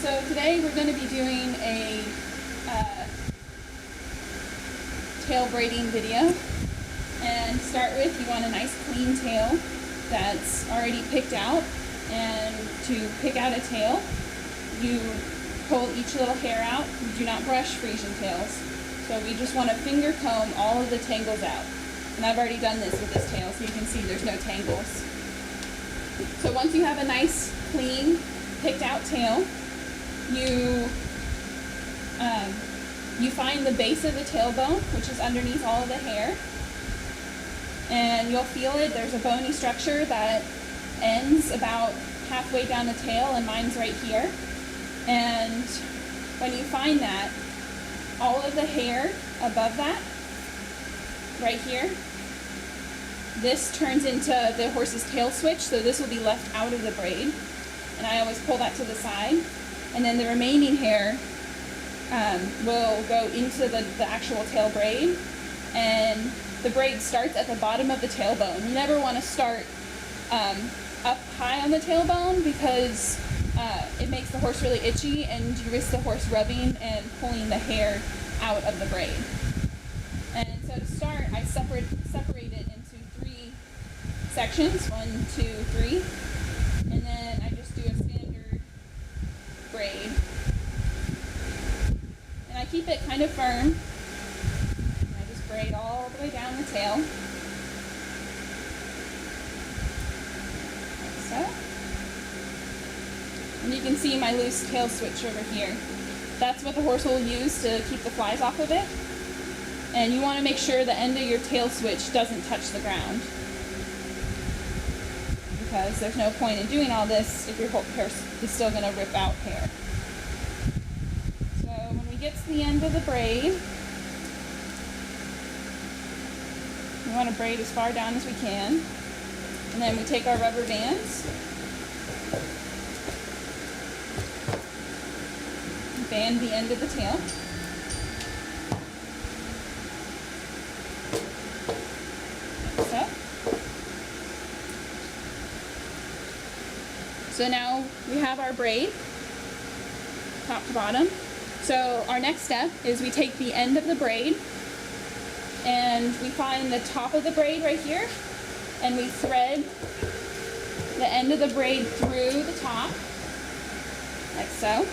So today we're going to be doing a tail braiding video. And to start with, you want a nice clean tail that's already picked out. And to pick out a tail, you pull each little hair out. You do not brush Frisian tails. So we just want to finger comb all of the tangles out. And I've already done this with this tail, so you can see there's no tangles. So once you have a nice, clean, picked out tail, you find the base of the tailbone, which is underneath all of the hair, and you'll feel it. There's a bony structure that ends about halfway down the tail, and mine's right here. And when you find that, all of the hair above that, right here, this turns into the horse's tail switch, so this will be left out of the braid. And I always pull that to the side. And then the remaining hair will go into the actual tail braid. And the braid starts at the bottom of the tailbone. You never want to start up high on the tailbone because it makes the horse really itchy, and you risk the horse rubbing and pulling the hair out of the braid. And so to start, I separate it into 3 sections, 1, 2, 3, and then I just do a standard braid. And I keep it kind of firm. I just braid all the way down the tail, like so. And you can see my loose tail switch over here. That's what the horse will use to keep the flies off of it. And you want to make sure the end of your tail switch doesn't touch the ground, because there's no point in doing all this if your horse is still going to rip out hair. So when we get to the end of the braid, we want to braid as far down as we can. And then we take our rubber bands, band the end of the tail. So now we have our braid, top to bottom. So our next step is we take the end of the braid and we find the top of the braid right here, and we thread the end of the braid through the top, like so,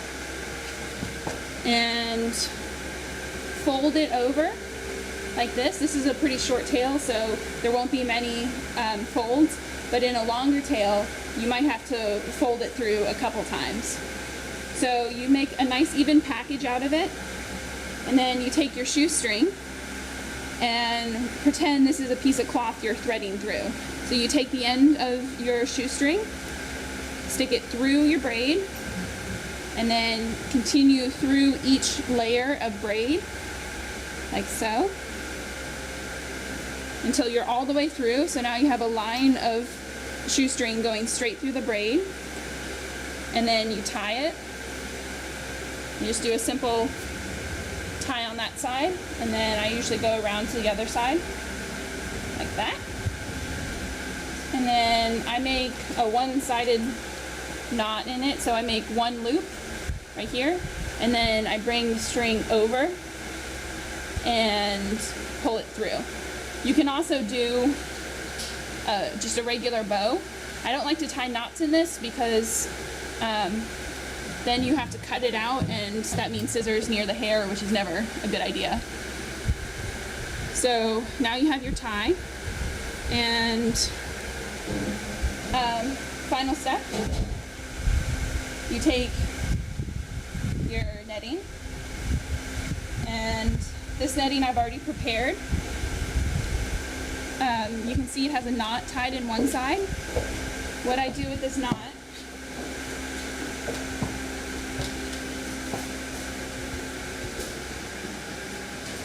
and fold it over like this. This is a pretty short tail, so there won't be many folds, but in a longer tail, you might have to fold it through a couple times. So you make a nice even package out of it, and then you take your shoestring and pretend this is a piece of cloth you're threading through. So you take the end of your shoestring, stick it through your braid, and then continue through each layer of braid, like so, until you're all the way through. So now you have a line of shoestring going straight through the braid, and then you tie it. You just do a simple tie on that side, and then I usually go around to the other side like that. And then I make a one-sided knot in it, so I make one loop right here, and then I bring the string over and pull it through. You can also do just a regular bow. I don't like to tie knots in this because then you have to cut it out, and that means scissors near the hair, which is never a good idea. So now you have your tie, and final step, you take your netting, and this netting I've already prepared. You can see it has a knot tied in one side. What I do with this knot,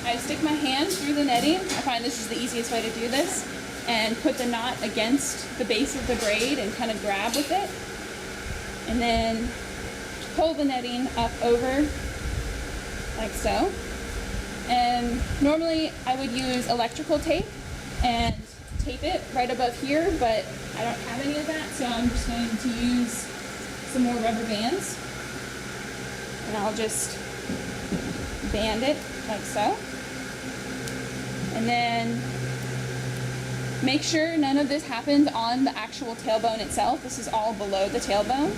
I stick my hand through the netting. I find this is the easiest way to do this, and put the knot against the base of the braid and kind of grab with it, and then pull the netting up over like so. And normally I would use electrical tape and tape it right above here, but I don't have any of that, so I'm just going to use some more rubber bands. And I'll just band it like so. And then make sure none of this happens on the actual tailbone itself. This is all below the tailbone.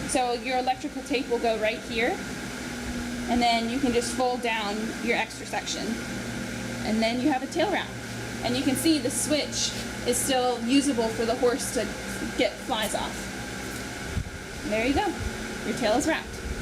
So your electrical tape will go right here. And then you can just fold down your extra section. And then you have a tail wrap. And you can see the switch is still usable for the horse to get flies off. And there you go. Your tail is wrapped.